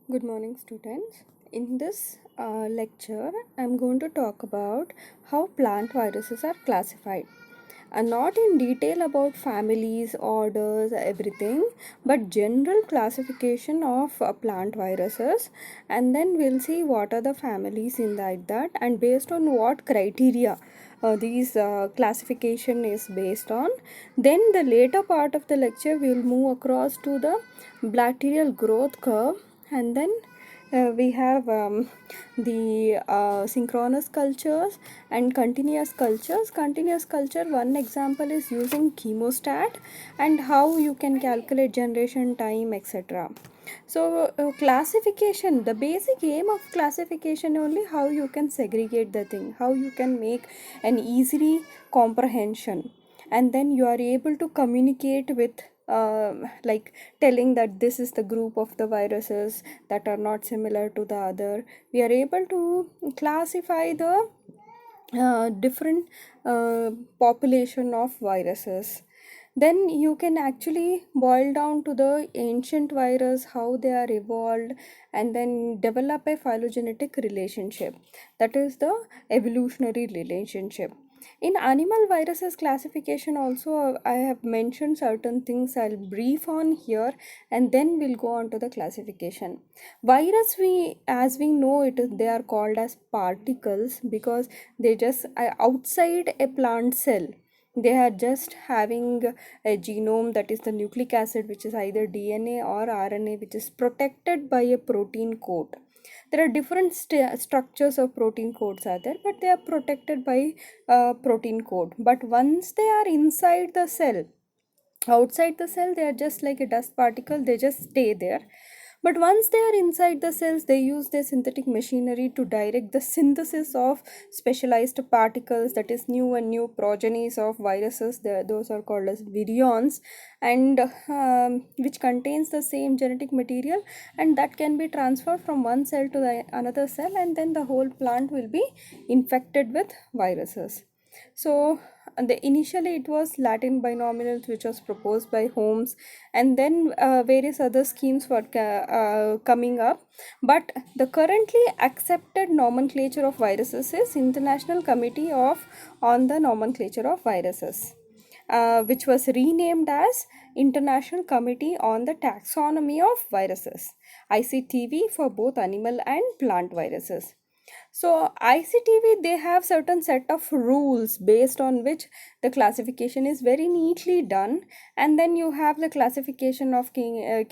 Good morning, students. In this lecture, I'm going to talk about how plant viruses are classified. Not in detail about families, orders, everything, but general classification of plant viruses. And then we'll see what are the families in that, and based on what criteria these classification is based on. Then the later part of the lecture, we'll move across to the bacterial growth curve, and then we have the synchronous cultures and continuous cultures. Continuous culture, one example is using chemostat and how you can calculate generation time, etc. So classification, the basic aim of classification only how you can segregate the thing, how you can make an easily comprehension, and then you are able to communicate with like telling that this is the group of the viruses that are not similar to the other. We are able to classify the different population of viruses. Then you can actually boil down to the ancient virus, how they are evolved, and then develop a phylogenetic relationship, that is the evolutionary relationship. In animal viruses classification also, I have mentioned certain things. I'll brief on here, and then we'll go on to the classification. Virus, we as we know it, they are called as particles because they just outside a plant cell. They are just having a genome, that is the nucleic acid, which is either DNA or RNA, which is protected by a protein coat. There are different structures of protein codes are there, but they are protected by protein code. But once they are inside the cell, outside the cell, they are just like a dust particle, they just stay there. But once they are inside the cells, they use their synthetic machinery to direct the synthesis of specialized particles, that is new progenies of viruses. Those are called as virions, and which contains the same genetic material, and that can be transferred from one cell to the another cell, and then the whole plant will be infected with viruses. So initially it was Latin binomials, which was proposed by Holmes, and then various other schemes were coming up. But the currently accepted nomenclature of viruses is International Committee of on the Nomenclature of Viruses, which was renamed as International Committee on the Taxonomy of Viruses, ICTV, for both animal and plant viruses. So ICTV, they have certain set of rules based on which the classification is very neatly done, and then you have the classification of kingdom,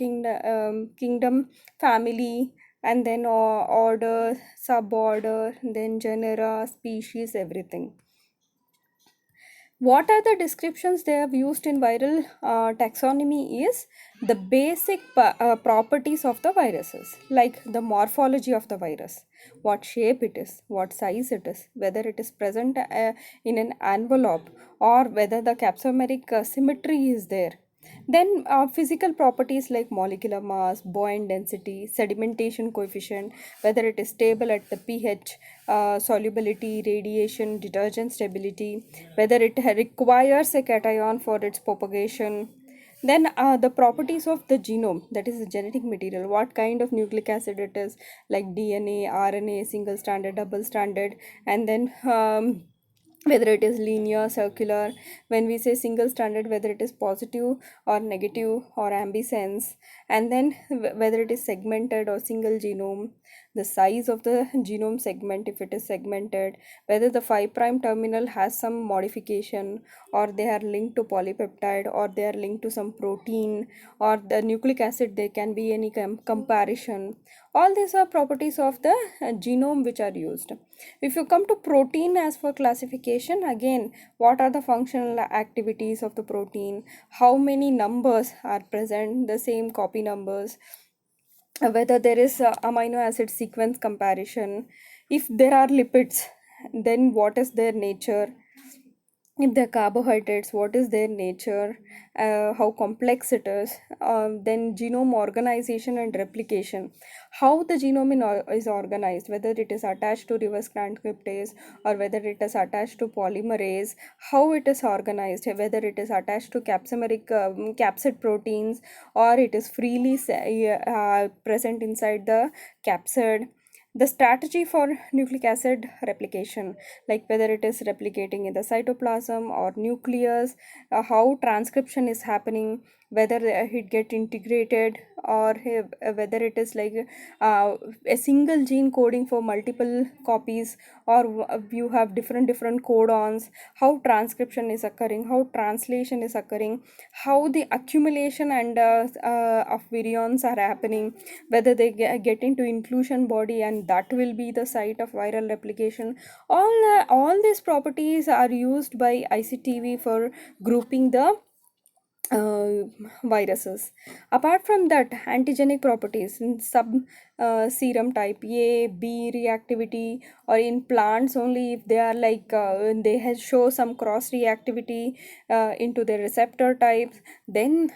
family, and then order, suborder, then genera, species, everything. What are the descriptions they have used in viral taxonomy is the basic properties of the viruses, like the morphology of the virus, what shape it is, what size it is, whether it is present in an envelope, or whether the capsomeric symmetry is there. Then physical properties like molecular mass, buoyant density, sedimentation coefficient, whether it is stable at the pH, solubility, radiation, detergent stability, whether it requires a cation for its propagation. Then the properties of the genome, that is the genetic material, what kind of nucleic acid it is, like DNA, RNA, single stranded, double stranded, and then whether it is linear, circular. When we say single stranded, whether it is positive or negative or ambisense, and then whether it is segmented or single genome, the size of the genome segment if it is segmented, whether the 5 prime terminal has some modification, or they are linked to polypeptide, or they are linked to some protein, or the nucleic acid, there can be any comparison. All these are properties of the genome which are used. If you come to protein, as for classification, again, what are the functional activities of the protein, how many numbers are present, the same copy numbers, whether there is a amino acid sequence comparison, if there are lipids, then what is their nature, if they're carbohydrates, what is their nature, how complex it is, then genome organization and replication, how the genome is organized, whether it is attached to reverse transcriptase or whether it is attached to polymerase, how it is organized, whether it is attached to capsomeric capsid proteins or it is freely present inside the capsid, the strategy for nucleic acid replication, like whether it is replicating in the cytoplasm or nucleus, how transcription is happening, whether it get integrated or whether it is like a single gene coding for multiple copies, or you have different codons, how transcription is occurring, how translation is occurring, how the accumulation and of virions are happening, whether they get into inclusion body and that will be the site of viral replication. All these properties are used by ICTV for grouping the uh, viruses. Apart from that, antigenic properties in sub serum type A, B reactivity, or in plants only if they are like they have show some cross reactivity into the receptor types, then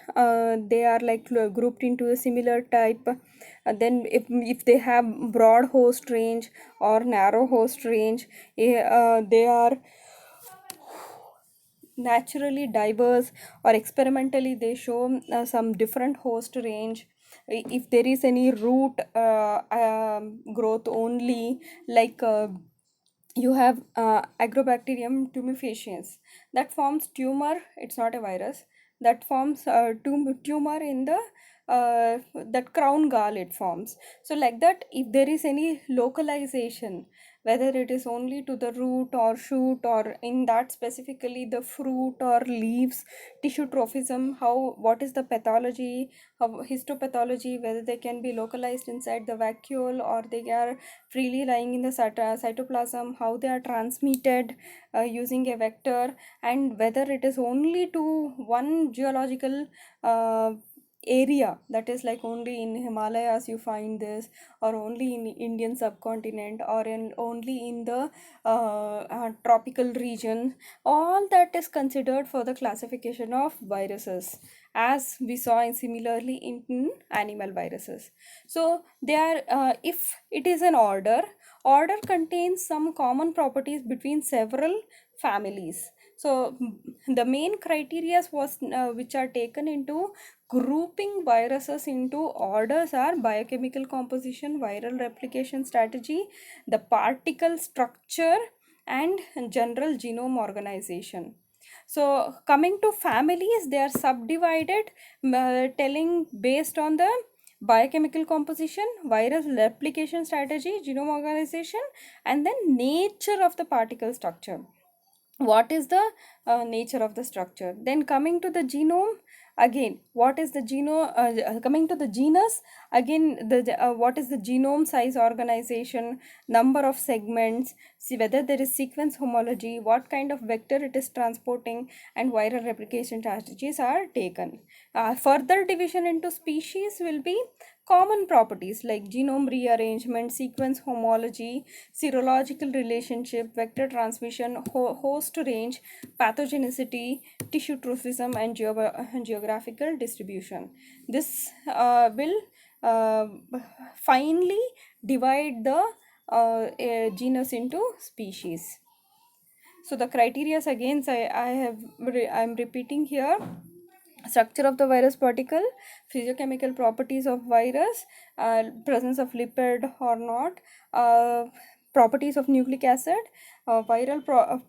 they are like grouped into a similar type. Then if they have broad host range or narrow host range, they are naturally diverse, or experimentally they show some different host range. If there is any root growth only, like you have agrobacterium tumefaciens that forms tumor, it's not a virus, that forms tumor in the that crown gall it forms. So like that, if there is any localization, whether it is only to the root or shoot or in that specifically the fruit or leaves, tissue trophism, how, what is the pathology, how histopathology, whether they can be localized inside the vacuole or they are freely lying in the cytoplasm, how they are transmitted using a vector, and whether it is only to one geological area, that is like only in Himalayas you find this, or only in Indian subcontinent, or in only in the tropical region. All that is considered for the classification of viruses, as we saw in similarly in animal viruses. So they are if it is an order contains some common properties between several families. So the main criteria was which are taken into grouping viruses into orders are biochemical composition, viral replication strategy, the particle structure, and general genome organization. So coming to families, they are subdivided, telling based on the biochemical composition, virus replication strategy, genome organization, and then nature of the particle structure. What is the nature of the structure? Then coming to the genome, again what is the genome, coming to the genus, again what is the genome size, organization, number of segments, see whether there is sequence homology, what kind of vector it is transporting, and viral replication strategies are taken. Further division into species will be common properties like genome rearrangement, sequence homology, serological relationship, vector transmission, host range, pathogenicity, tissue trophism, and geographical distribution. This will uh, finally divide the genus into species. So the criteria again, I'm repeating here: structure of the virus particle, physiochemical properties of virus, presence of lipid or not, properties of nucleic acid, viral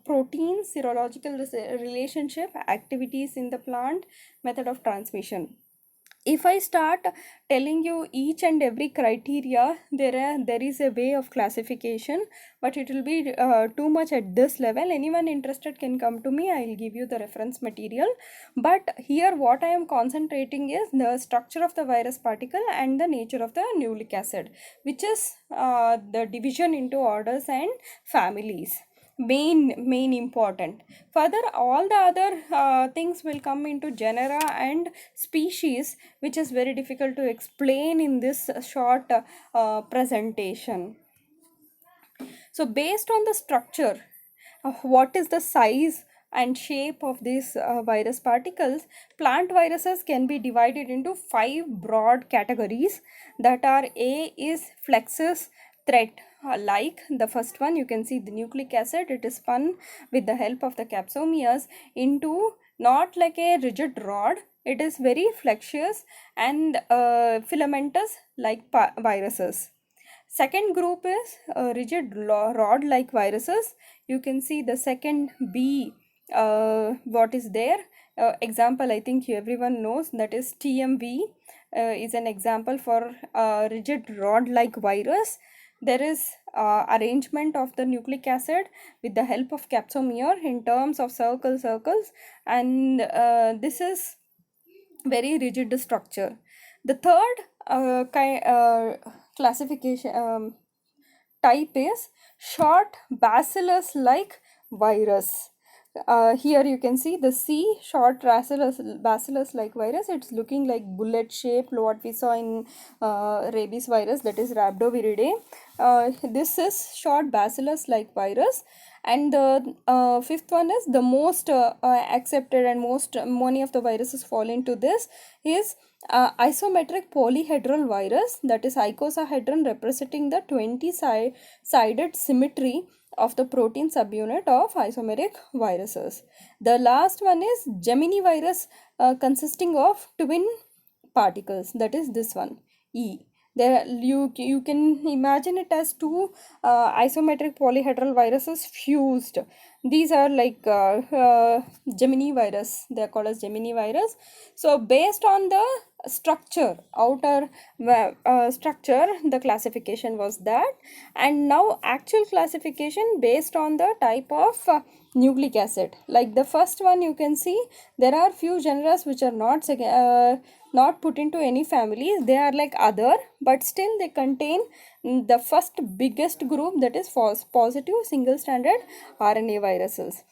proteins, serological relationship, activities in the plant, method of transmission. If I start telling you each and every criteria, there is a way of classification, but it will be too much at this level. Anyone interested can come to me, I will give you the reference material. But here what I am concentrating is the structure of the virus particle and the nature of the nucleic acid, which is the division into orders and families, main important. Further, all the other things will come into genera and species, which is very difficult to explain in this short presentation. So based on the structure, what is the size and shape of these virus particles, plant viruses can be divided into 5 broad categories that are: A is flexus thread, like the first one, you can see the nucleic acid, it is spun with the help of the capsomeres into not like a rigid rod, it is very flexuous and filamentous like viruses. Second group is rigid rod like viruses. You can see the second B, what is there. Example, I think everyone knows, that is TMV, is an example for rigid rod like virus. There is arrangement of the nucleic acid with the help of capsomere in terms of circles, and this is very rigid structure. The third classification type is short bacillus like virus. Here you can see the C, short bacillus like virus. It's looking like bullet shaped, what we saw in rabies virus, that is rhabdoviridae. This is short bacillus like virus. And the fifth one is the most accepted, and most many of the viruses fall into this, is isometric polyhedral virus, that is icosahedron, representing the 20-sided symmetry of the protein subunit of isomeric viruses. The last one is Gemini virus, consisting of twin particles, that is this one, E. There you can imagine it as two isometric polyhedral viruses fused. These are like Gemini virus, they are called as Gemini virus. So based on the structure, outer structure, the classification was that. And now actual classification based on the type of nucleic acid. Like the first one, you can see there are few genera which are not put into any families, they are like other, but still they contain the first biggest group, that is positive single stranded RNA viruses.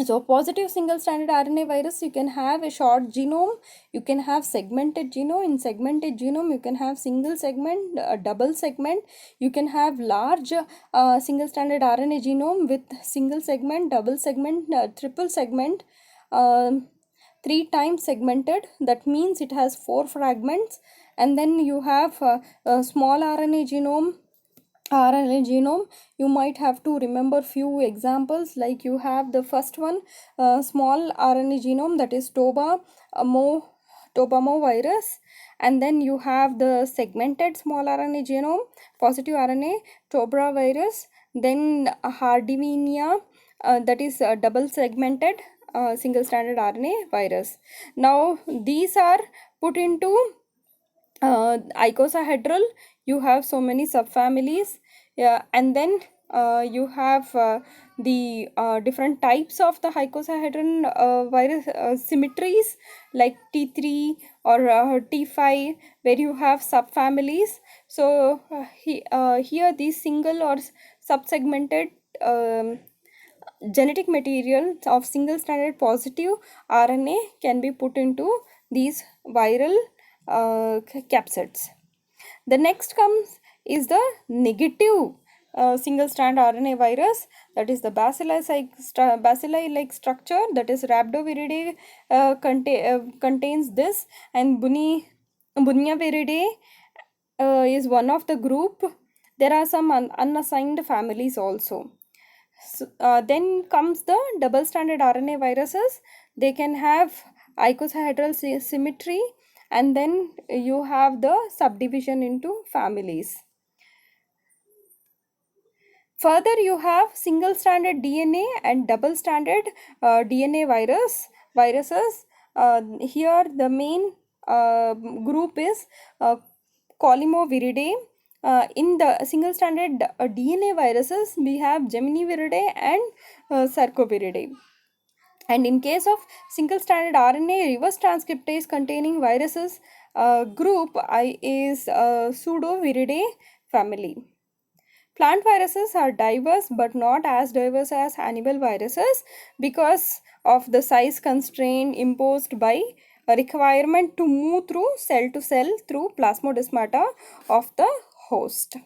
So positive single stranded RNA virus, you can have a short genome, you can have segmented genome. In segmented genome, you can have single segment, double segment, you can have large single stranded RNA genome with single segment, double segment, triple segment, 3 times segmented, that means it has 4 fragments. And then you have a small RNA genome, you might have to remember few examples, like you have the first one, small RNA genome, that is Tobamo virus. And then you have the segmented small RNA genome, positive RNA, Tobra virus. Then Hardivinia, that is double segmented single stranded RNA virus. Now these are put into icosahedral, you have so many subfamilies. Yeah, and then you have the different types of the icosahedron virus symmetries, like T3 or T5, where you have subfamilies. So here these single or subsegmented genetic material of single stranded positive RNA can be put into these viral capsids. The next comes is the negative single strand RNA virus, that is the bacilli like structure, that is rhabdoviridae contains this, and Bunyaviridae is one of the group. There are some unassigned families also. So, then comes the double stranded RNA viruses. They can have icosahedral symmetry, and then you have the subdivision into families. Further, you have single stranded DNA and double stranded DNA viruses. Here the main group is Colimoviridae. In the single stranded DNA viruses, we have Gemini viridae and Sarcoviridae. And in case of single stranded RNA reverse transcriptase containing viruses, group I is Pseudoviridae family. Plant viruses are diverse but not as diverse as animal viruses because of the size constraint imposed by a requirement to move through cell to cell through plasmodesmata of the host.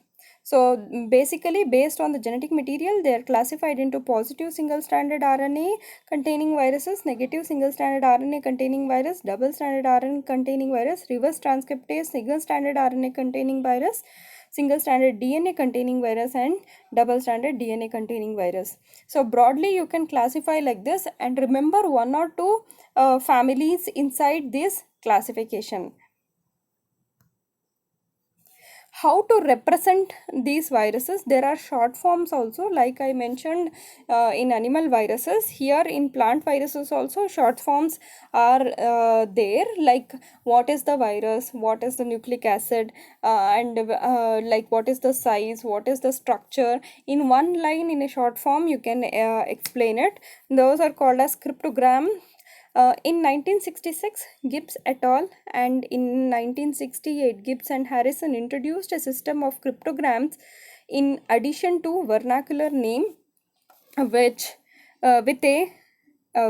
So basically, based on the genetic material, they are classified into positive single-stranded RNA containing viruses, negative single-stranded RNA containing virus, double-stranded RNA containing virus, reverse transcriptase single-stranded RNA containing virus, single-stranded DNA containing virus, and double-stranded DNA containing virus. So broadly, you can classify like this, and remember one or two families inside this classification. How to represent these viruses? There are short forms also, like I mentioned in animal viruses. Here in plant viruses also short forms are there, like what is the virus, what is the nucleic acid, and like what is the size, what is the structure. In one line, in a short form, you can explain it. Those are called as cryptogram. In 1966, Gibbs et al. And in 1968, Gibbs and Harrison introduced a system of cryptograms in addition to vernacular name, which with a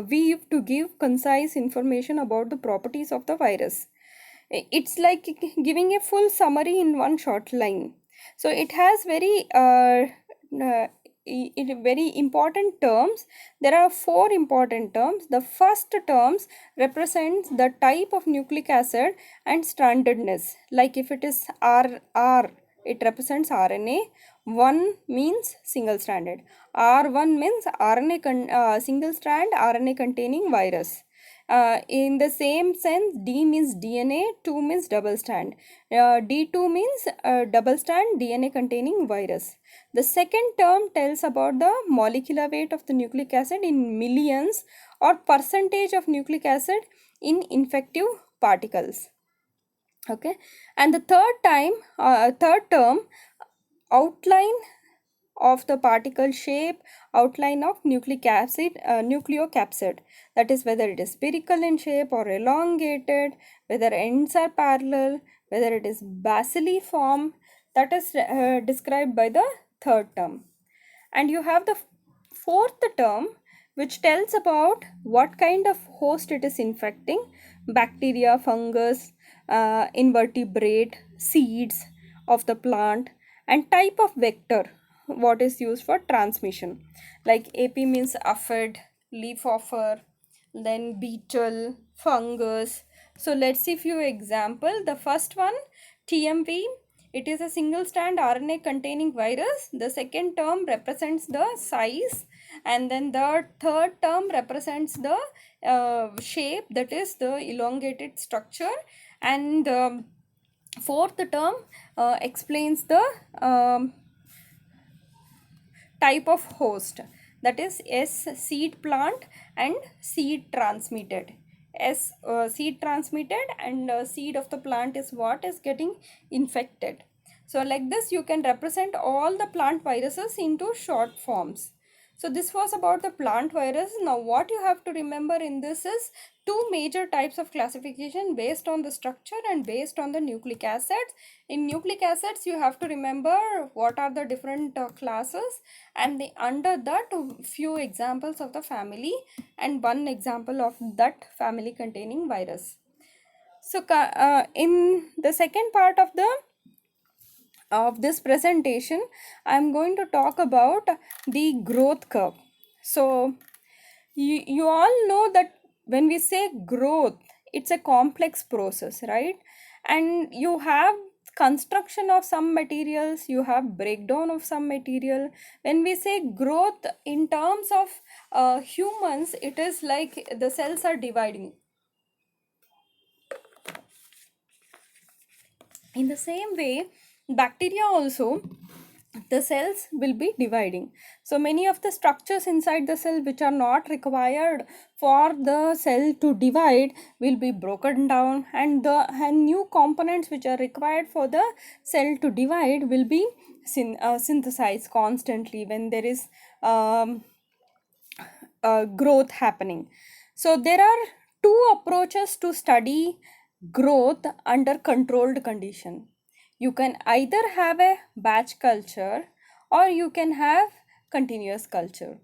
weave to give concise information about the properties of the virus. It's like giving a full summary in one short line. So it has uh, very important terms. There are four important terms. The first terms represents the type of nucleic acid and strandedness. Like if it is R, it represents RNA. 1 means single stranded. R1 means single strand RNA containing virus. In the same sense, D means DNA, 2 means double strand. D2 means double strand DNA containing virus. The second term tells about the molecular weight of the nucleic acid in millions, or percentage of nucleic acid in infective particles. Okay, and the third term, outline of the particle shape, outline of nucleocapsid, that is whether it is spherical in shape or elongated, whether ends are parallel, whether it is bacilliform. That is described by the third term. And you have the fourth term, which tells about what kind of host it is infecting: bacteria, fungus, invertebrate, seeds of the plant, and type of vector what is used for transmission. Like AP means aphid, leaf offer, then beetle, fungus. So let's see few example. The first one, TMV, it is a single strand RNA containing virus. The second term represents the size, and then the third term represents the shape, that is the elongated structure, and fourth term explains the type of host, that is S, seed plant, and seed transmitted. S, seed transmitted, and seed of the plant is what is getting infected. So like this you can represent all the plant viruses into short forms. So this was about the plant virus. Now what you have to remember in this is two major types of classification based on the structure and based on the nucleic acids. In nucleic acids, you have to remember what are the different classes, and under that few examples of the family and one example of that family containing virus. So in the second part of this presentation, I am going to talk about the growth curve. So you all know that when we say growth, it's a complex process, right? And you have construction of some materials, you have breakdown of some material. When we say growth in terms of humans, it is like the cells are dividing. In the same way, bacteria also, the cells will be dividing. So many of the structures inside the cell which are not required for the cell to divide will be broken down, and new components which are required for the cell to divide will be synthesized constantly when there is growth happening. So there are two approaches to study growth under controlled condition. You can either have a batch culture or you can have continuous culture.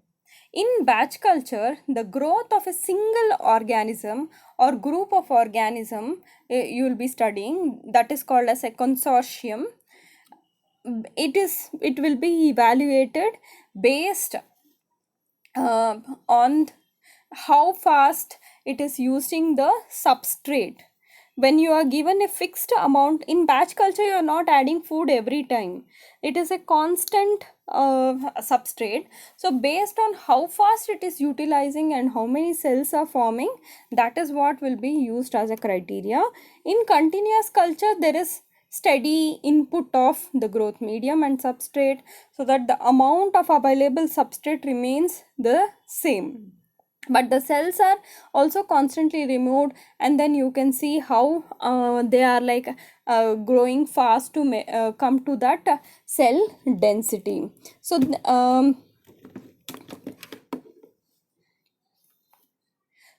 In batch culture, the growth of a single organism or group of organism you will be studying, that is called as a consortium. it will be evaluated based on how fast it is using the substrate. When you are given a fixed amount in batch culture, you are not adding food every time. It is a constant substrate. So based on how fast it is utilizing and how many cells are forming, that is what will be used as a criteria. In continuous culture, there is steady input of the growth medium and substrate, so that the amount of available substrate remains the same, but the cells are also constantly removed, and then you can see how they are like growing fast to come to that cell density. So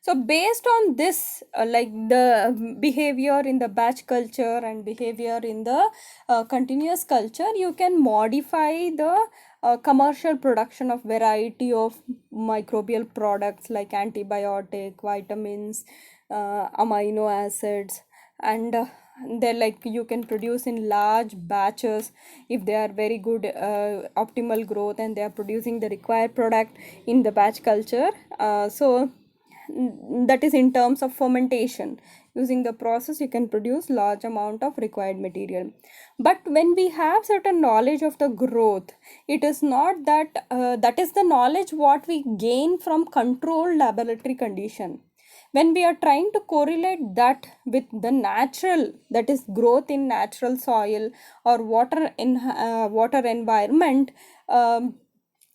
so based on this, like the behavior in the batch culture and behavior in the continuous culture, you can modify the commercial production of variety of microbial products like antibiotic, vitamins, amino acids, and they're like you can produce in large batches if they are very good optimal growth and they are producing the required product in the batch culture. That is in terms of fermentation. Using the process, you can produce large amount of required material. But when we have certain knowledge of the growth, it is not that that is the knowledge what we gain from controlled laboratory condition. When we are trying to correlate that with the natural, that is growth in natural soil or water in water environment,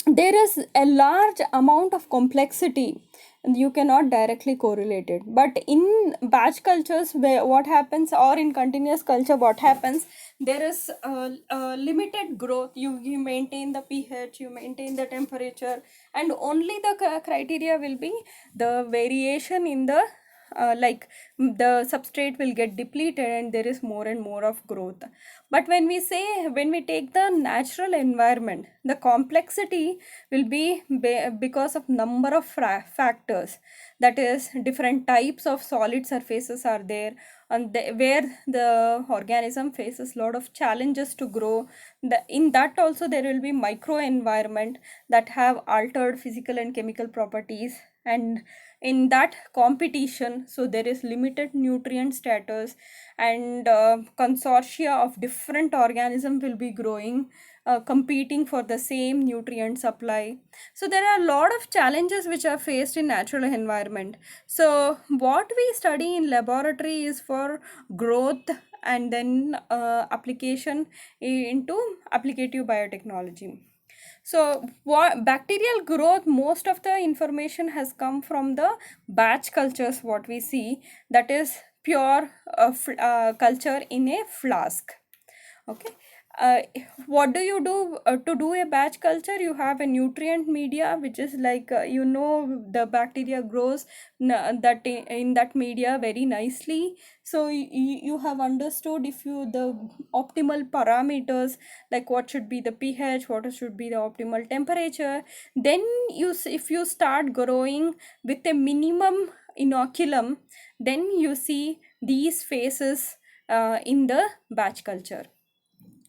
there is a large amount of complexity and you cannot directly correlate it. But in batch cultures, where what happens, or in continuous culture what happens, there is a limited growth. You maintain the pH, you maintain the temperature, and only the criteria will be the variation in the the substrate will get depleted and there is more and more of growth. But when we take the natural environment, the complexity will be because of number of factors. That is, different types of solid surfaces are there, and where the organism faces lot of challenges to grow. In that also there will be micro environment that have altered physical and chemical properties, and in that competition, so there is limited nutrient status, and consortia of different organisms will be growing, competing for the same nutrient supply. So there are a lot of challenges which are faced in natural environment. So what we study in laboratory is for growth, and then application into applicative biotechnology. So what bacterial growth, most of the information has come from the batch cultures what we see, that is pure culture in a flask. Okay. uh, what do you do to do a batch culture? You have a nutrient media which is like the bacteria grows that in that media very nicely. So you have understood if you the optimal parameters, like what should be the pH, what should be the optimal temperature. Then if you start growing with a minimum inoculum, then you see these phases in the batch culture.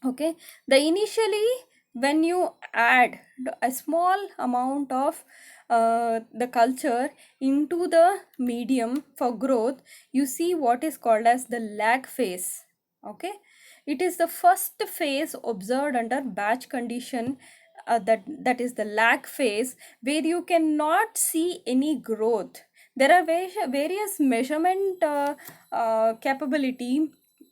Okay. The initially, when you add a small amount of the culture into the medium for growth, you see what is called as the lag phase. Okay. It is the first phase observed under batch condition, that is the lag phase, where you cannot see any growth. There are various measurement capability,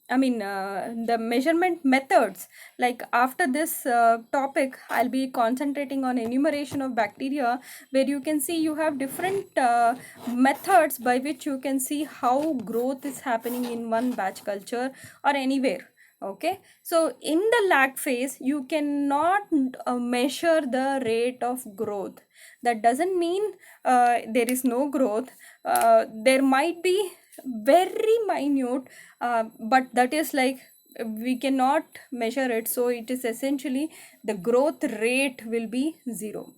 the measurement methods. Like after this topic, I'll be concentrating on enumeration of bacteria, where you can see you have different methods by which you can see how growth is happening in one batch culture or anywhere. Okay. So in the lag phase, you cannot measure the rate of growth. That doesn't mean there is no growth. There might be very minute, but that is like we cannot measure it, so it is essentially the growth rate will be zero.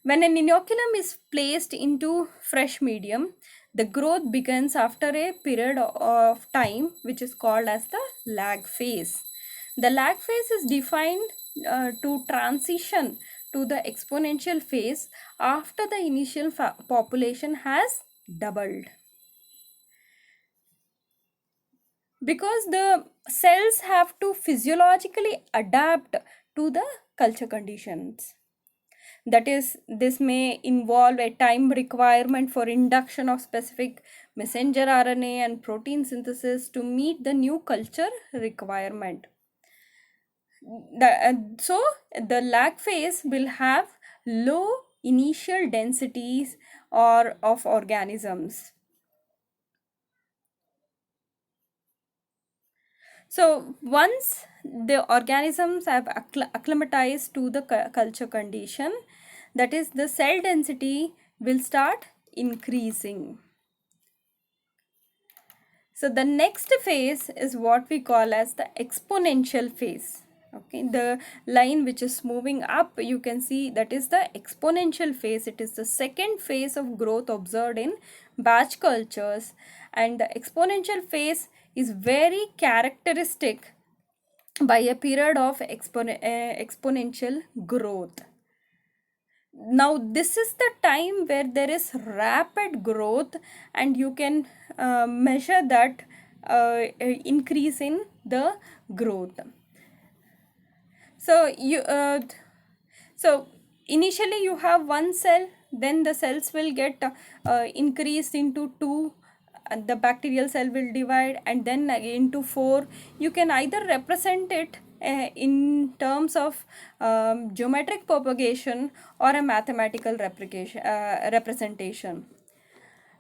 When an inoculum is placed into fresh medium, the growth begins after a period of time which is called as the lag phase. The lag phase is defined to transition to the exponential phase after the initial population has doubled, because the cells have to physiologically adapt to the culture conditions. That is, this may involve a time requirement for induction of specific messenger RNA and protein synthesis to meet the new culture requirement. So the lag phase will have low initial densities or of organisms. So once the organisms have acclimatized to the culture condition, that is, the cell density will start increasing. So the next phase is what we call as the exponential phase. Okay, the line which is moving up, you can see that is the exponential phase. It is the second phase of growth observed in batch cultures, and the exponential phase is very characteristic by a period of exponential growth. Now this is the time where there is rapid growth, and you can measure that increase in the growth. So so initially you have one cell, then the cells will get increased into two, and the bacterial cell will divide, and then into four. You can either represent it in terms of geometric propagation or a mathematical representation.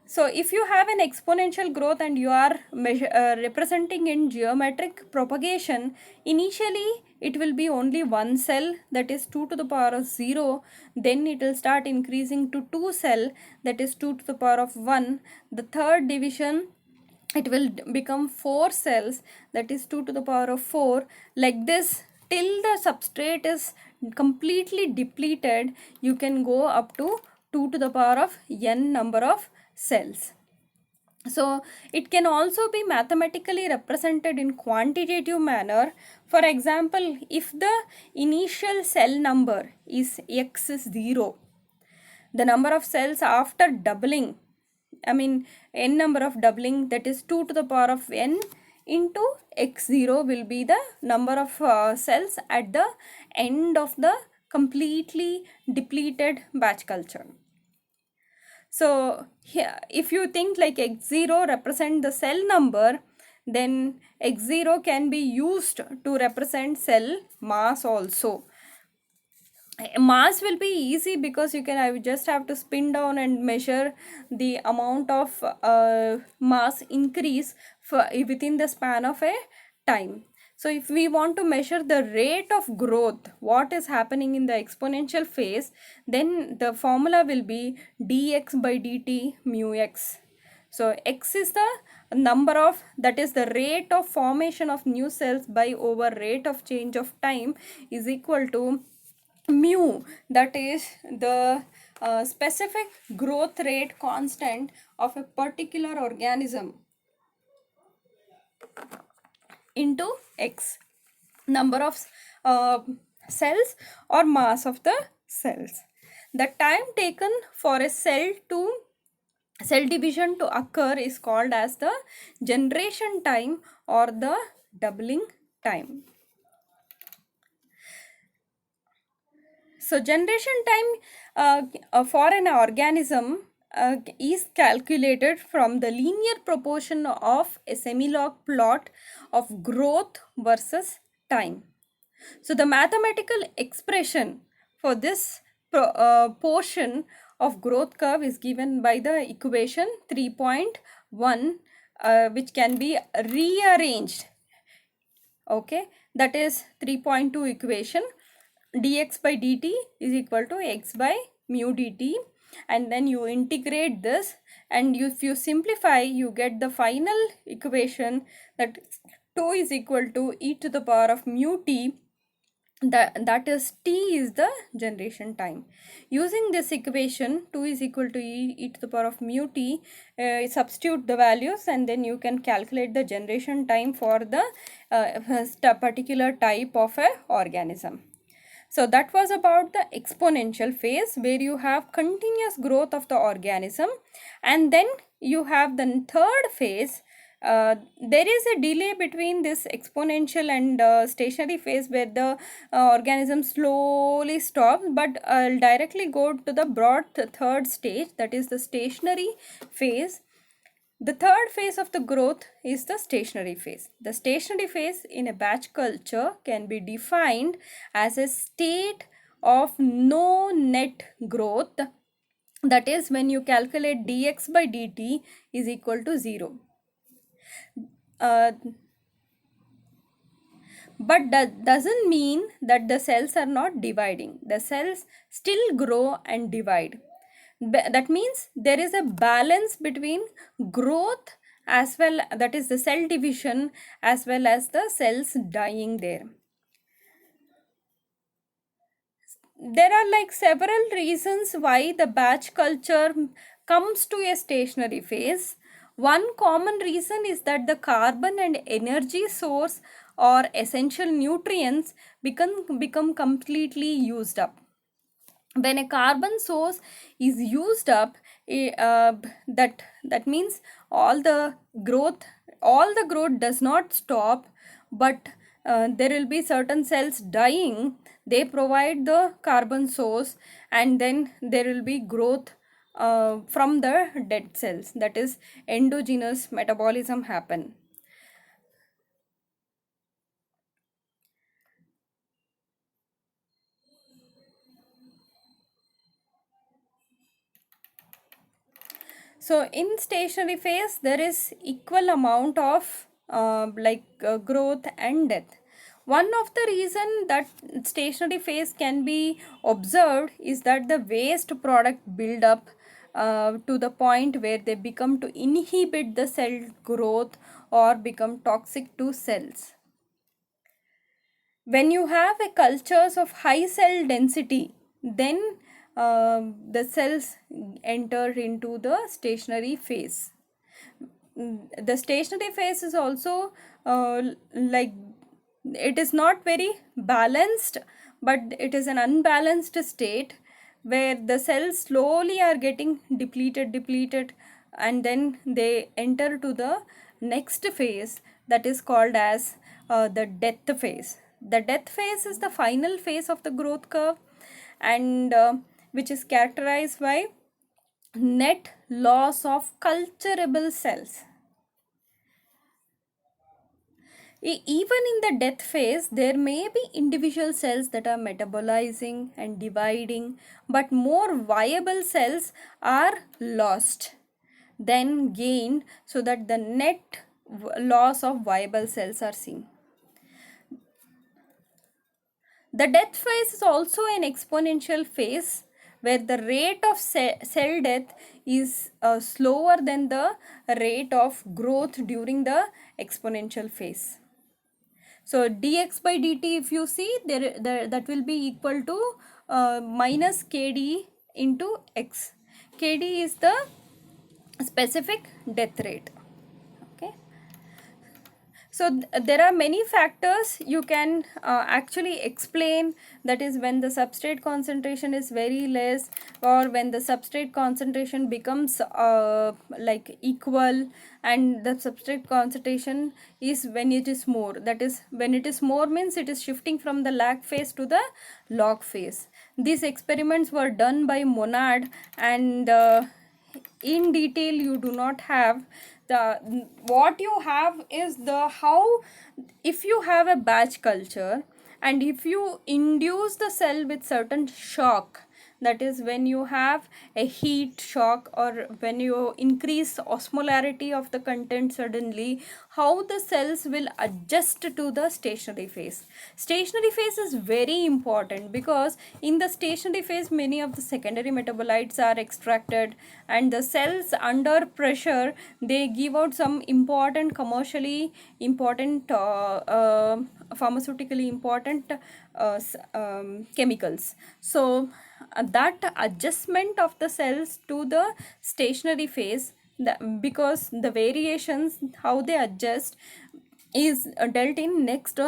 So if you have an exponential growth and you are representing in geometric propagation, initially it will be only one cell, that is 2 to the power of 0. Then it will start increasing to 2 cell, that is 2 to the power of 1. The third division, it will become 4 cells, that is 2 to the power of 4. Like this, till the substrate is completely depleted, you can go up to 2 to the power of n number of cells. So it can also be mathematically represented in quantitative manner. For example, if the initial cell number is x is 0, the number of cells after doubling, I mean n number of doubling, that is 2 to the power of n into x0, will be the number of cells at the end of the completely depleted batch culture. So here, if you think like x0 represent the cell number, then x0 can be used to represent cell mass also. Mass will be easy because I just have to spin down and measure the amount of mass increase within the span of a time. So if we want to measure the rate of growth, what is happening in the exponential phase, then the formula will be dx by dt mu x. So x is the number of, that is the rate of formation of new cells by over rate of change of time, is equal to mu, that is the specific growth rate constant of a particular organism, into x, number of cells or mass of the cells. The time taken for a cell division to occur is called as the generation time or the doubling time. So generation time for an organism is calculated from the linear proportion of a semilog plot of growth versus time. So the mathematical expression for this portion of growth curve is given by the equation 3.1, which can be rearranged. Okay, that is 3.2 equation. Dx by dt is equal to x by mu dt, and then you integrate this, and if you simplify, you get the final equation, that 2 is equal to e to the power of mu t that is t is the generation time. Using this equation, 2 is equal to e to the power of mu t, substitute the values and then you can calculate the generation time for the particular type of a organism. So that was about the exponential phase, where you have continuous growth of the organism, and then you have the third phase. There is a delay between this exponential and stationary phase, where the organism slowly stops, but I'll directly go to the broad third stage, that is the stationary phase. The third phase of the growth is the stationary phase. The stationary phase in a batch culture can be defined as a state of no net growth, that is when you calculate dx by dt is equal to 0. Uh, but that doesn't mean that the cells are not dividing. The cells still grow and divide. That means there is a balance between growth as well, that is the cell division, as well as the cells dying there. There are like several reasons why the batch culture comes to a stationary phase. One common reason is that the carbon and energy source or essential nutrients become completely used up. When a carbon source is used up, that means all the growth all the growth does not stop, but there will be certain cells dying. They provide the carbon source, and then there will be growth from the dead cells, that is endogenous metabolism happen. So in stationary phase, there is equal amount of growth and death. One of the reason that stationary phase can be observed is that the waste product build up to the point where they become to inhibit the cell growth or become toxic to cells. When you have a cultures of high cell density, then the cells enter into the stationary phase. The stationary phase is also like it is not very balanced, but it is an unbalanced state where the cells slowly are getting depleted, and then they enter to the next phase, that is called as the death phase. The death phase is the final phase of the growth curve, and which is characterized by net loss of culturable cells. Even in the death phase, there may be individual cells that are metabolizing and dividing, but more viable cells are lost than gained, so that the net loss of viable cells are seen. The death phase is also an exponential phase, where the rate of cell death is slower than the rate of growth during the exponential phase. So dx by dt, if you see, that will be equal to minus kd into x. Kd is the specific death rate. Okay. So there are many factors you can actually explain, that is when the substrate concentration is very less, or when the substrate concentration becomes like equal, and the substrate concentration is when it is more, that is when it is more means it is shifting from the lag phase to the log phase. These experiments were done by Monod, and in detail you do not have. The what you have is the how, if you have a batch culture and if you induce the cell with certain shock, that is when you have a heat shock or when you increase osmolarity of the content suddenly, how the cells will adjust to the stationary phase. Stationary phase is very important because in the stationary phase many of the secondary metabolites are extracted, and the cells under pressure they give out some important commercially important pharmaceutically important chemicals. So that adjustment of the cells to the stationary phase, because the variations how they adjust is dealt in next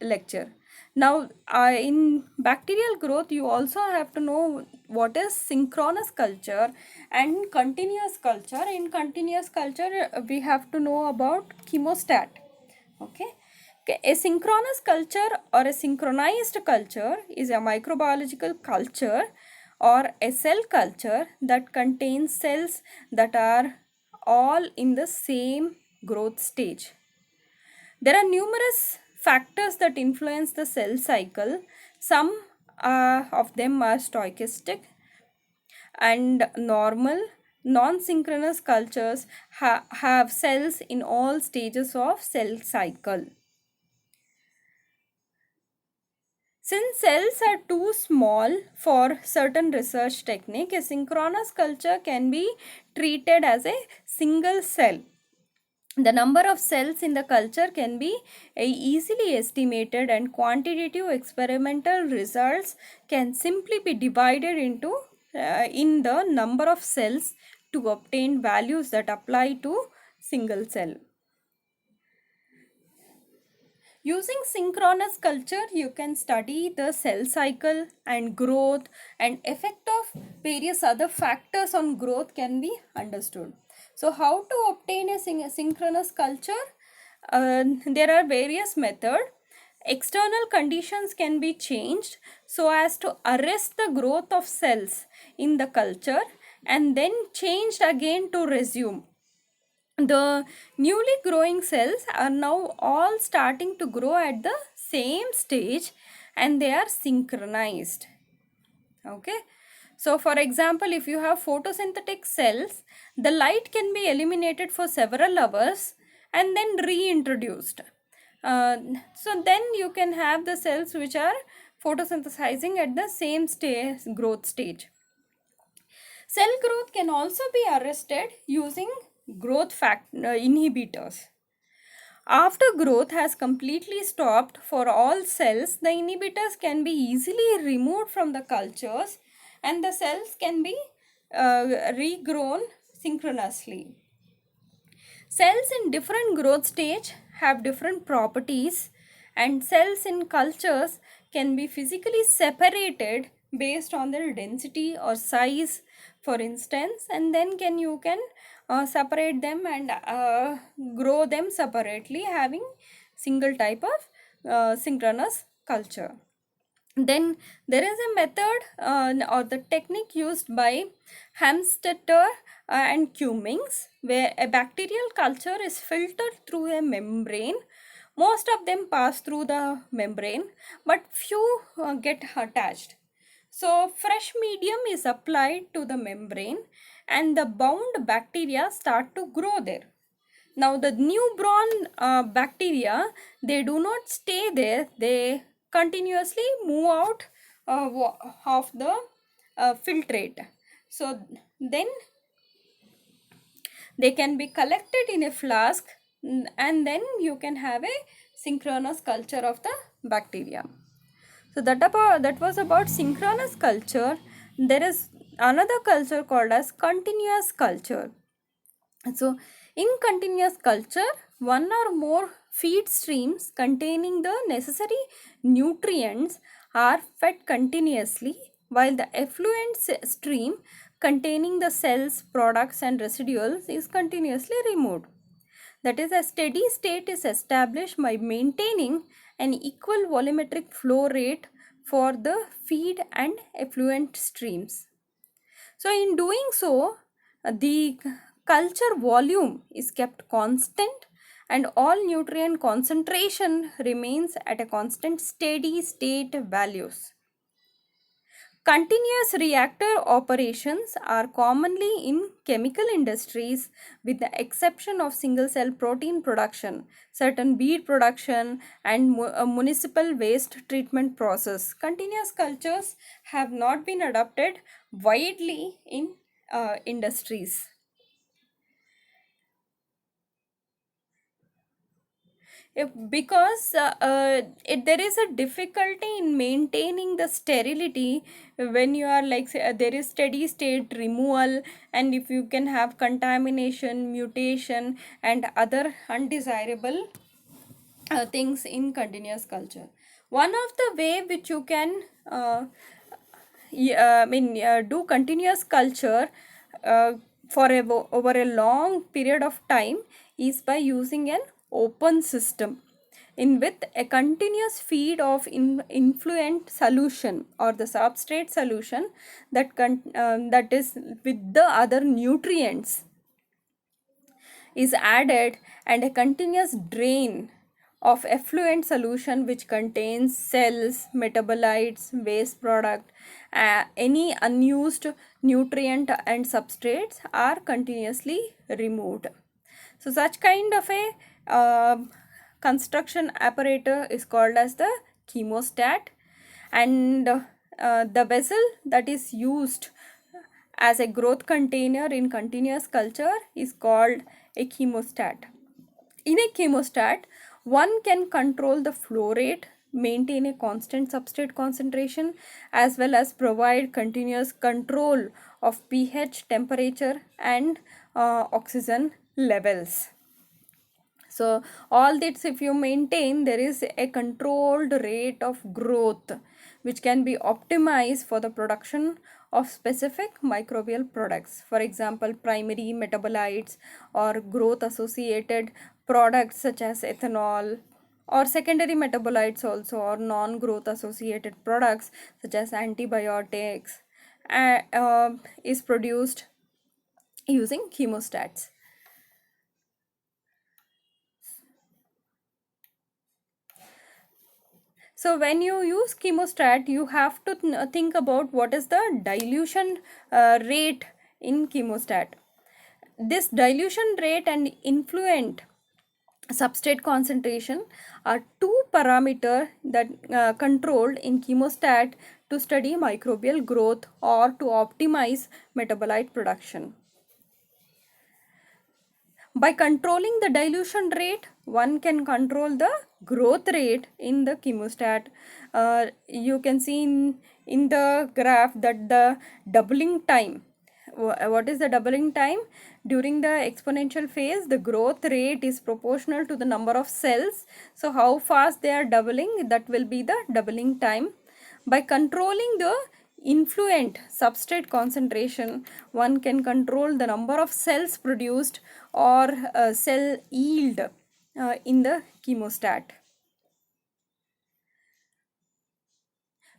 lecture. Now in bacterial growth you also have to know what is synchronous culture and continuous culture. In continuous culture we have to know about chemostat. Okay. Okay, a synchronous culture or a synchronized culture is a microbiological culture or a cell culture that contains cells that are all in the same growth stage. There are numerous factors that influence the cell cycle. Some of them are stochastic and normal. Non-synchronous cultures have cells in all stages of cell cycle. Since cells are too small for certain research technique, a synchronous culture can be treated as a single cell. The number of cells in the culture can be easily estimated, and quantitative experimental results can simply be divided into in the number of cells to obtain values that apply to single cell. Using synchronous culture, you can study the cell cycle and growth and effect of various other factors on growth can be understood. So how to obtain a synchronous culture? There are various methods. External conditions can be changed so as to arrest the growth of cells in the culture and then changed again to resume. The newly growing cells are now all starting to grow at the same stage and they are synchronized. Okay. So for example, if you have photosynthetic cells, the light can be eliminated for several hours and then reintroduced. So then you can have the cells which are photosynthesizing at the same growth stage. Cell growth can also be arrested using growth inhibitors. After growth has completely stopped for all cells, the inhibitors can be easily removed from the cultures and the cells can be regrown synchronously. Cells in different growth stage have different properties, and cells in cultures can be physically separated based on their density or size, for instance, and then you can separate them and grow them separately having single type of synchronous culture. Then there is a method or the technique used by Hamstetter and Cummings, where a bacterial culture is filtered through a membrane. Most of them pass through the membrane, but few get attached. So fresh medium is applied to the membrane and the bound bacteria start to grow there. Now the newborn bacteria, they do not stay there, they continuously move out of the filtrate. So then they can be collected in a flask and then you can have a synchronous culture of the bacteria. So that was about synchronous culture. There is another culture called as continuous culture. So, in continuous culture, one or more feed streams containing the necessary nutrients are fed continuously, while the effluent stream containing the cells, products, and residuals is continuously removed. That is, a steady state is established by maintaining an equal volumetric flow rate for the feed and effluent streams. So in doing so, the culture volume is kept constant and all nutrient concentration remains at a constant steady state values. Continuous reactor operations are commonly in chemical industries with the exception of single cell protein production, certain bead production and municipal waste treatment process. Continuous cultures have not been adopted widely in industries. Because there is a difficulty in maintaining the sterility when you are like there is steady state removal, and if you can have contamination, mutation and other undesirable things in continuous culture. One of the way which you can do continuous culture uh, over a long period of time is by using an open system in with a continuous feed of influent solution or the substrate solution that is with the other nutrients is added, and a continuous drain of effluent solution which contains cells, metabolites, waste product, any unused nutrient and substrates are continuously removed. So such kind of a construction apparatus is called as the chemostat, and the vessel that is used as a growth container in continuous culture is called a chemostat. In a chemostat, one can control the flow rate, maintain a constant substrate concentration, as well as provide continuous control of pH, temperature, and oxygen levels. So all this, if you maintain, there is a controlled rate of growth which can be optimized for the production of specific microbial products. For example, primary metabolites or growth associated products such as ethanol, or secondary metabolites also, or non-growth associated products such as antibiotics is produced using chemostats. So when you use chemostat, you have to think about what is the dilution rate in chemostat. This dilution rate and influent substrate concentration are two parameters that controlled in chemostat to study microbial growth or to optimize metabolite production. By controlling the dilution rate, one can control the growth rate in the chemostat. You can see in the graph that the doubling time, what is the doubling time? During the exponential phase, the growth rate is proportional to the number of cells. So how fast they are doubling, that will be the doubling time. By controlling the influent substrate concentration, one can control the number of cells produced or cell yield in the chemostat.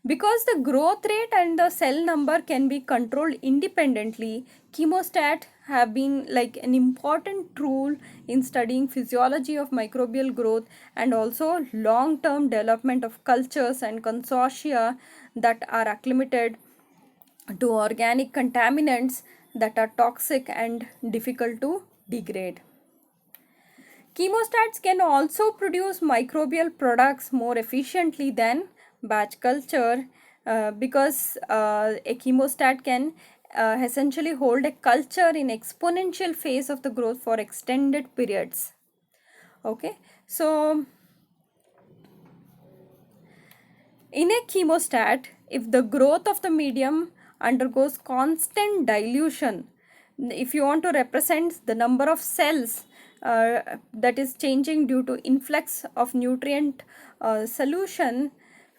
Because the growth rate and the cell number can be controlled independently, chemostat have been like an important tool in studying physiology of microbial growth and also long-term development of cultures and consortia that are acclimated to organic contaminants that are toxic and difficult to degrade. Chemostats can also produce microbial products more efficiently than batch culture because a chemostat can essentially hold a culture in exponential phase of the growth for extended periods. Okay, so in a chemostat, if the growth of the medium undergoes constant dilution, if you want to represent the number of cells that is changing due to influx of nutrient solution,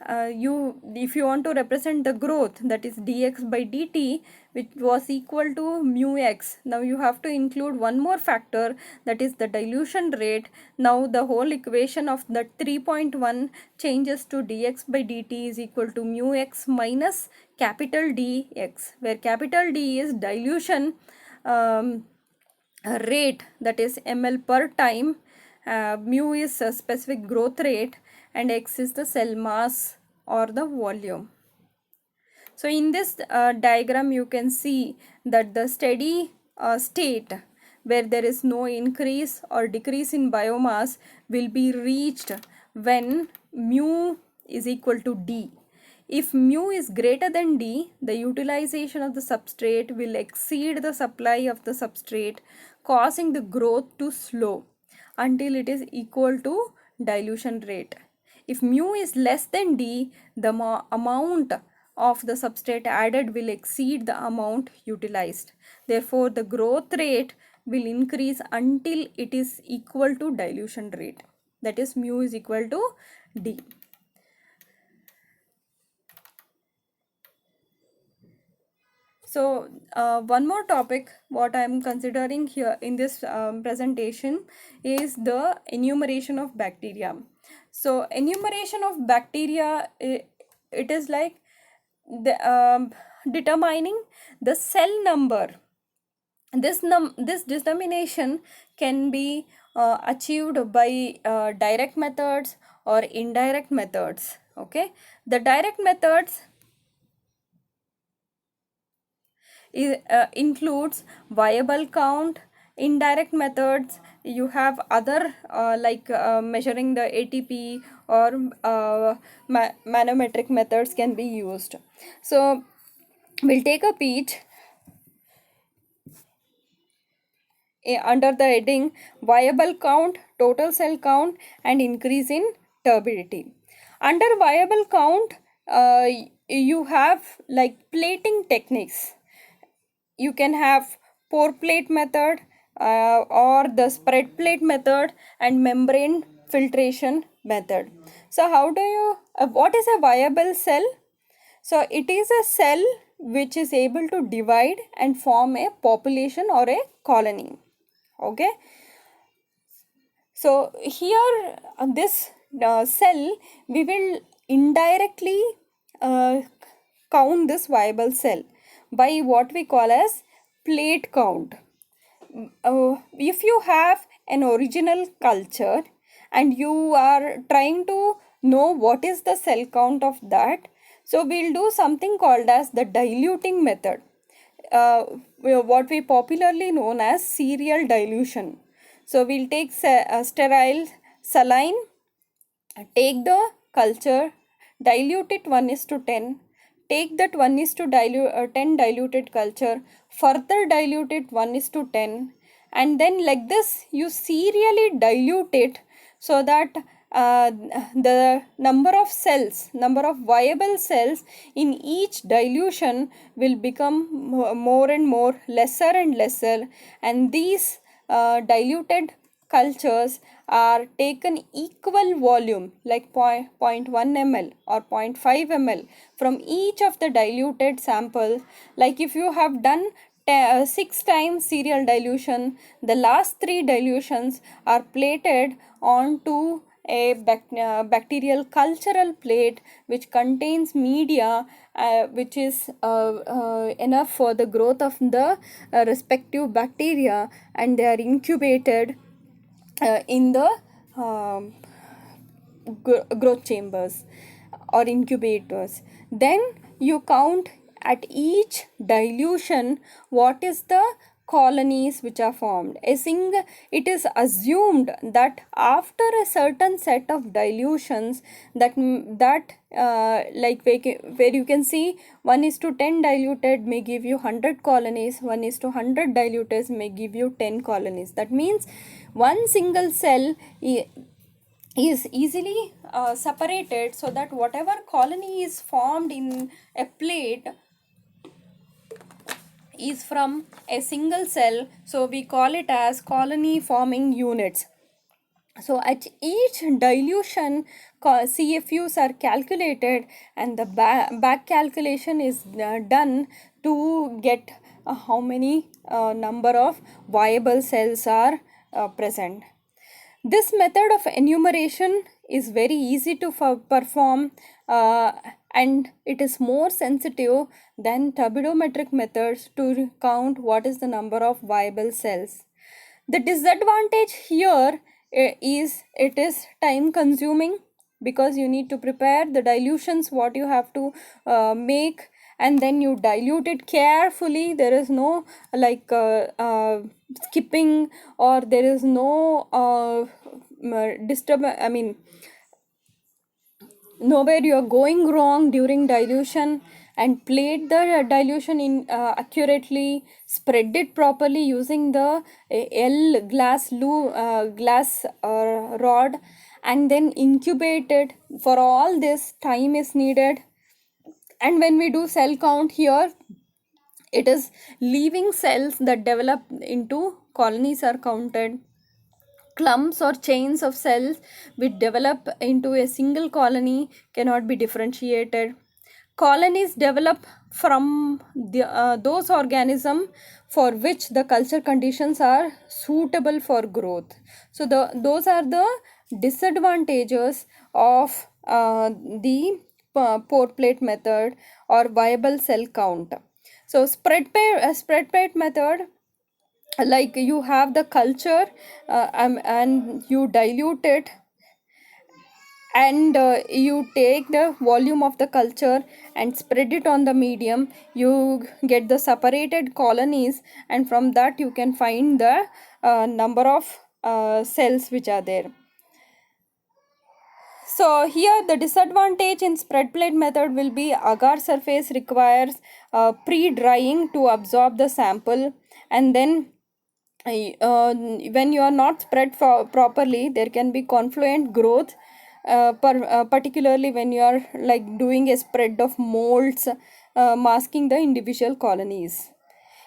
if you want to represent the growth, that is dx by dt, which was equal to mu x, now you have to include one more factor, that is the dilution rate. Now the whole equation of the 3.1 changes to dx by dt is equal to mu x minus capital dx, where capital D is dilution rate, that is ml per time, mu is a specific growth rate, and x is the cell mass or the volume. So in this diagram you can see that the steady state where there is no increase or decrease in biomass will be reached when mu is equal to D. If mu is greater than D, the utilization of the substrate will exceed the supply of the substrate, causing the growth to slow until it is equal to dilution rate. If mu is less than D, the amount of the substrate added will exceed the amount utilized. Therefore, the growth rate will increase until it is equal to dilution rate. That is, mu is equal to D. So one more topic what I am considering here in this presentation is the enumeration of bacteria. So enumeration of bacteria, it is like the determining the cell number. This determination can be achieved by direct methods or indirect methods. Okay, the direct methods includes viable count. Indirect methods, you have other like measuring the ATP or manometric methods can be used. So we'll take a peach under the heading viable count, total cell count, and increase in turbidity. Under viable count, you have like plating techniques. You can have pour plate method or the spread plate method and membrane filtration method. So how do you what is a viable cell? So it is a cell which is able to divide and form a population or a colony. Okay, so here this cell we will indirectly uh, count this viable cell by what we call as plate count. If you have an original culture and you are trying to know what is the cell count of that, so we'll do something called as the diluting method, what we popularly known as serial dilution. So we'll take sterile saline, take the culture, dilute it 1 is to 10, take that 1 is to 10 diluted culture, further dilute it 1 is to 10, and then like this you serially dilute it so that the number of cells, number of viable cells in each dilution will become more and more lesser and lesser, and these diluted cultures are taken equal volume like 0.1 ml or 0.5 ml from each of the diluted sample. Like if you have done 6 times serial dilution, the last 3 dilutions are plated onto a bacterial cultural plate which contains media which is enough for the growth of the respective bacteria, and they are incubated in the um, growth chambers or incubators. Then you count at each dilution what is the colonies which are formed. It is assumed that after a certain set of dilutions like where you can see 1 is to 10 diluted may give you 100 colonies, 1 is to 100 diluted may give you 10 colonies. That means one single cell is easily separated so that whatever colony is formed in a plate is from a single cell, so we call it as colony forming units. So at each dilution CFUs are calculated, and the back calculation is done to get how many number of viable cells are present. This method of enumeration is very easy to perform and it is more sensitive than turbidometric methods to count what is the number of viable cells. The disadvantage here is it is time consuming because you need to prepare the dilutions what you have to make, and then you dilute it carefully. There is no like skipping, or there is no disturb, I mean, nowhere you are going wrong during dilution. And plate the dilution in accurately, spread it properly using the L glass rod, and then incubate it. For all this, time is needed. And when we do cell count here, it is living cells that develop into colonies are counted. Clumps or chains of cells which develop into a single colony cannot be differentiated. Colonies develop from those organisms for which the culture conditions are suitable for growth. So those are the disadvantages of the pore plate method or viable cell count. So spread plate method, like you have the culture, and you dilute it, and you take the volume of the culture and spread it on the medium. You get the separated colonies, and from that you can find the number of cells which are there. So here the disadvantage in spread plate method will be agar surface requires pre-drying to absorb the sample, and then when you are not spread properly, there can be confluent growth, particularly when you are like doing a spread of molds masking the individual colonies.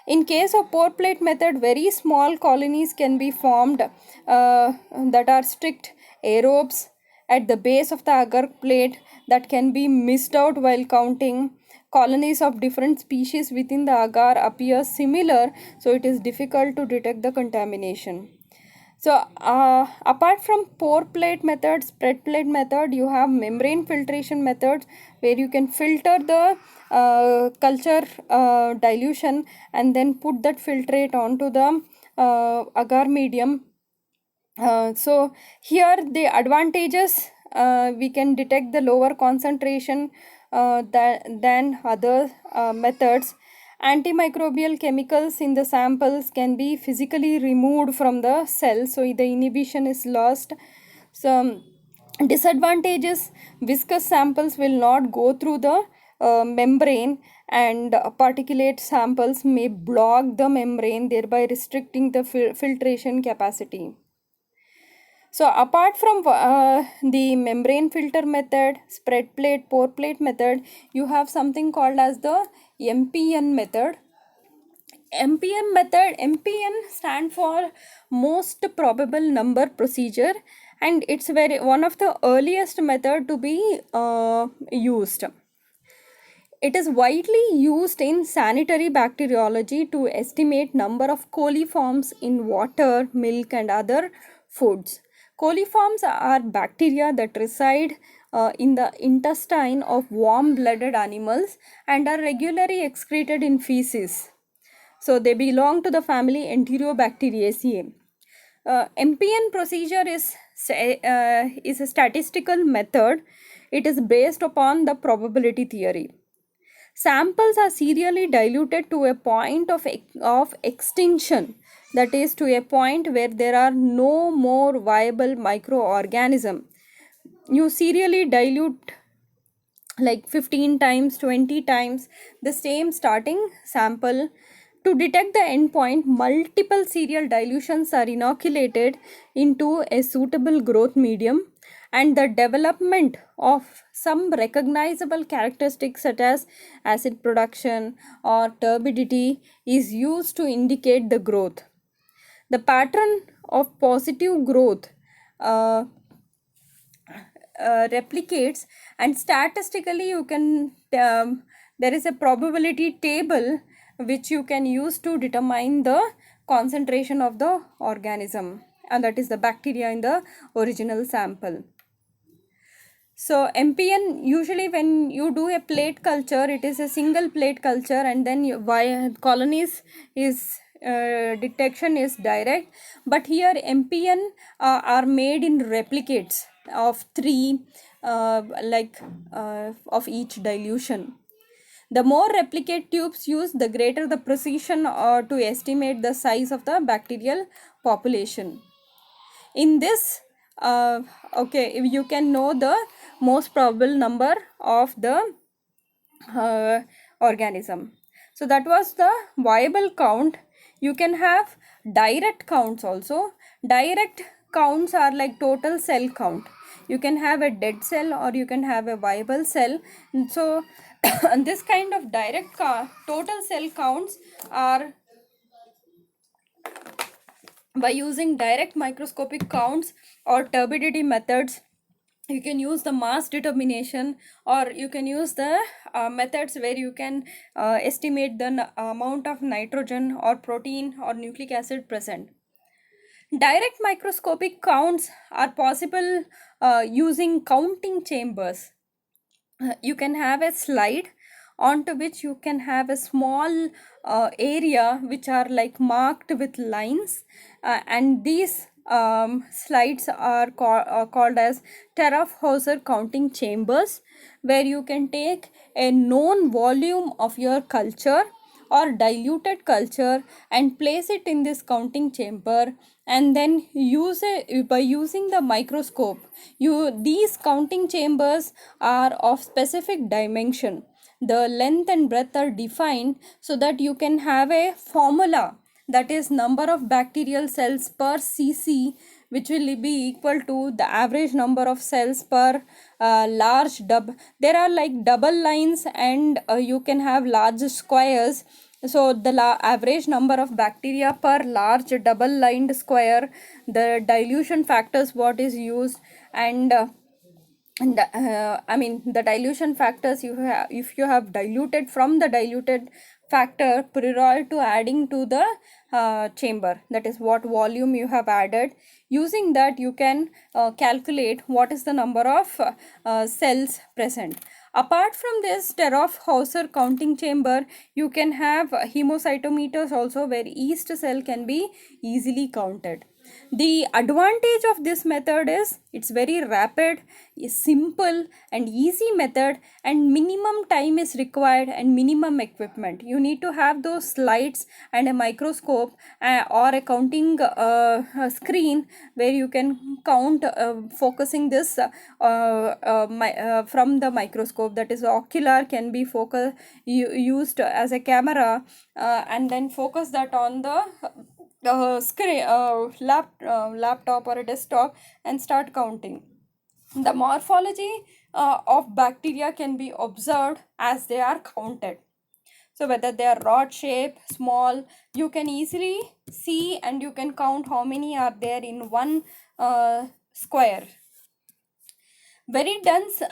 In case of pore plate method, very small colonies can be formed that are strict aerobes at the base of the agar plate that can be missed out while counting. Colonies of different species within the agar appear similar, so it is difficult to detect the contamination. So apart from pore plate method, spread plate method, you have membrane filtration methods where you can filter the culture dilution and then put that filtrate onto the agar medium. So here the advantages, we can detect the lower concentration than other methods. Antimicrobial chemicals in the samples can be physically removed from the cell, so the inhibition is lost. So disadvantages: viscous samples will not go through the membrane, and particulate samples may block the membrane, thereby restricting the filtration capacity. So apart from the membrane filter method, spread plate, pore plate method, you have something called as the MPN method. MPN stand for most probable number procedure, and it's very one of the earliest method to be used. It is widely used in sanitary bacteriology to estimate number of coliforms in water, milk, and other foods. Coliforms are bacteria that reside in the intestine of warm-blooded animals and are regularly excreted in feces. So they belong to the family Enterobacteriaceae. MPN procedure is a statistical method. It is based upon the probability theory. Samples are serially diluted to a point of extinction, that is, to a point where there are no more viable microorganisms. You serially dilute like 15 times, 20 times the same starting sample. To detect the endpoint, multiple serial dilutions are inoculated into a suitable growth medium, and the development of some recognizable characteristics such as acid production or turbidity is used to indicate the growth. The pattern of positive growth uh, replicates, and statistically you can there is a probability table which you can use to determine the concentration of the organism, and that is the bacteria in the original sample. So MPN, usually when you do a plate culture, it is a single plate culture, and then why colonies is detection is direct. But here MPN are made in replicates of three, of each dilution. The more replicate tubes used, the greater the precision to estimate the size of the bacterial population. In this, okay, you can know the most probable number of the uh, organism. So that was the viable count. You can have direct counts also. Direct counts are like total cell count. You can have a dead cell or you can have a viable cell. So this kind of direct total cell counts are by using direct microscopic counts or turbidity methods. You can use the mass determination, or you can use the methods where you can estimate the amount of nitrogen or protein or nucleic acid present. Direct microscopic counts are possible using counting chambers. You can have a slide onto which you can have a small area which are like marked with lines, and these slides are called as Terrauf-Hauser counting chambers, where you can take a known volume of your culture or diluted culture and place it in this counting chamber, and then use it by using the microscope. These counting chambers are of specific dimension. The length and breadth are defined so that you can have a formula, that is number of bacterial cells per cc, which will be equal to the average number of cells per large there are like double lines, and you can have large squares. So the average number of bacteria per large double lined square, the dilution factors what is used, and I mean the dilution factors, you have, if you have diluted from the diluted factor prior to adding to the chamber, that is what volume you have added. Using that you can calculate what is the number of cells present. Apart from this Terrauf-Hauser counting chamber, you can have hemocytometers also, where each cell can be easily counted. The advantage of this method is it's very rapid, is simple and easy method, and minimum time is required and minimum equipment. You need to have those slides and a microscope or a counting screen where you can count focusing this from the microscope, that is ocular can be used as a camera, and then focus that on the screen, laptop or a desktop, and start counting. The morphology of bacteria can be observed as they are counted. So whether they are rod shape, small, you can easily see and you can count how many are there in one square. Very dense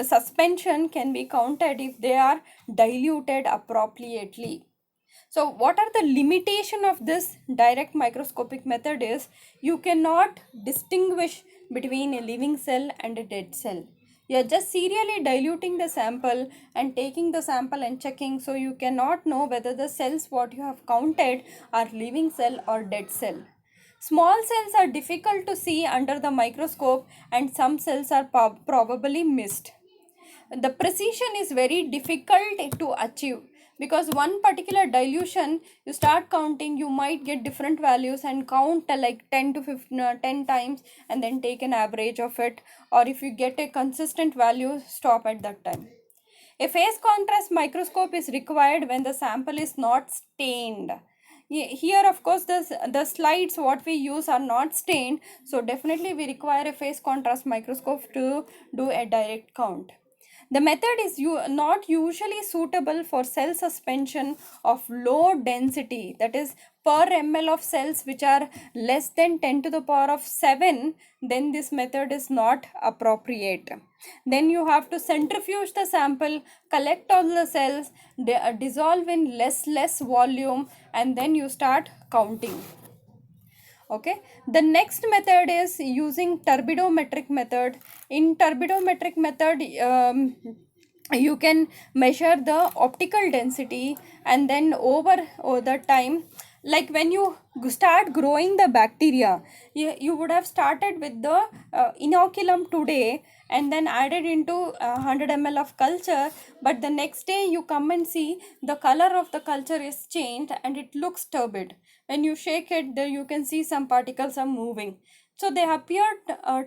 suspension can be counted if they are diluted appropriately. So what are the limitation of this direct microscopic method is you cannot distinguish between a living cell and a dead cell. You are just serially diluting the sample and taking the sample and checking, so you cannot know whether the cells what you have counted are living cell or dead cell. Small cells are difficult to see under the microscope, and some cells are probably missed. The precision is very difficult to achieve, because one particular dilution you start counting, you might get different values and count like 10 to 15 10 times and then take an average of it, or if you get a consistent value, stop at that time. A phase contrast microscope is required when the sample is not stained. Here of course the slides what we use are not stained, so definitely we require a phase contrast microscope to do a direct count. The method is not usually suitable for cell suspension of low density, that is per ml of cells which are less than 10 to the power of 7, then this method is not appropriate. Then you have to centrifuge the sample, collect all the cells, dissolve in less volume, and then you start counting. Okay, the next method is using turbidometric method. In turbidometric method, you can measure the optical density, and then over the time, like when you start growing the bacteria, you would have started with the inoculum today, and then added into 100 ml of culture, but the next day you come and see the color of the culture is changed and it looks turbid. When you shake it, there you can see some particles are moving, so they appear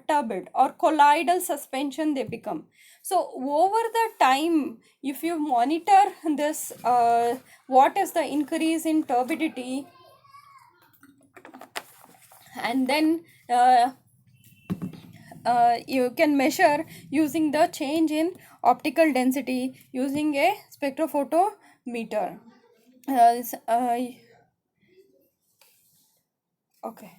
turbid or colloidal suspension they become. So over the time, if you monitor this, what is the increase in turbidity, and then you can measure using the change in optical density using a spectrophotometer. Okay.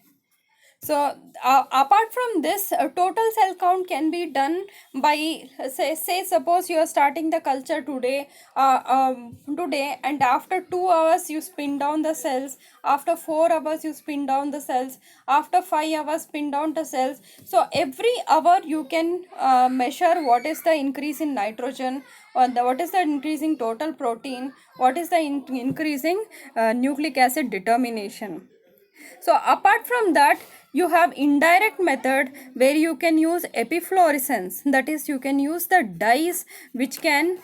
So apart from this, total cell count can be done by, say suppose you are starting the culture today, and after 2 hours you spin down the cells, after 4 hours you spin down the cells, after 5 hours spin down the cells. So every hour you can measure what is the increase in nitrogen, or what is the increasing total protein, what is the increasing nucleic acid determination. So apart from that, you have indirect method where you can use epifluorescence, that is you can use the dyes which can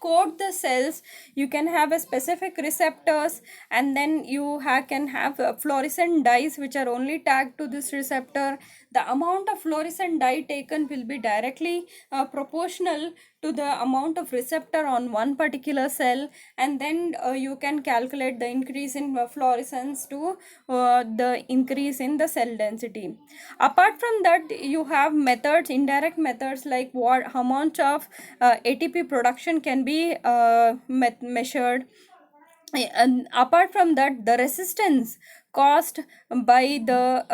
coat the cells. You can have a specific receptors, and then you can have fluorescent dyes which are only tagged to this receptor. The amount of fluorescent dye taken will be directly proportional to the amount of receptor on one particular cell, and then you can calculate the increase in fluorescence to the increase in the cell density. Apart from that, you have methods, indirect methods, like how much of ATP production can be measured. And apart from that, the resistance caused by the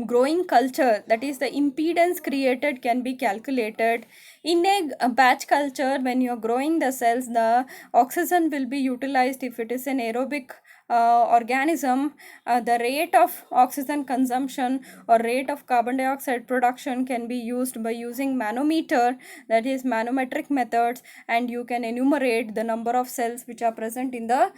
growing culture, that is the impedance created, can be calculated. In a batch culture, when you're growing the cells, the oxygen will be utilized. If it is an aerobic organism, the rate of oxygen consumption or rate of carbon dioxide production can be used by using manometer, that is manometric methods, and you can enumerate the number of cells which are present in the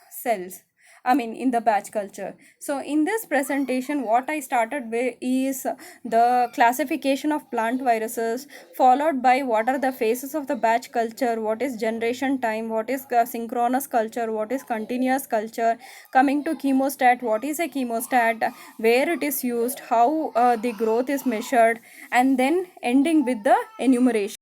cells, I mean in the batch culture. So in this presentation, what I started with is the classification of plant viruses, followed by what are the phases of the batch culture, what is generation time, what is synchronous culture, what is continuous culture, coming to chemostat, what is a chemostat, where it is used, how the growth is measured, and then ending with the enumeration.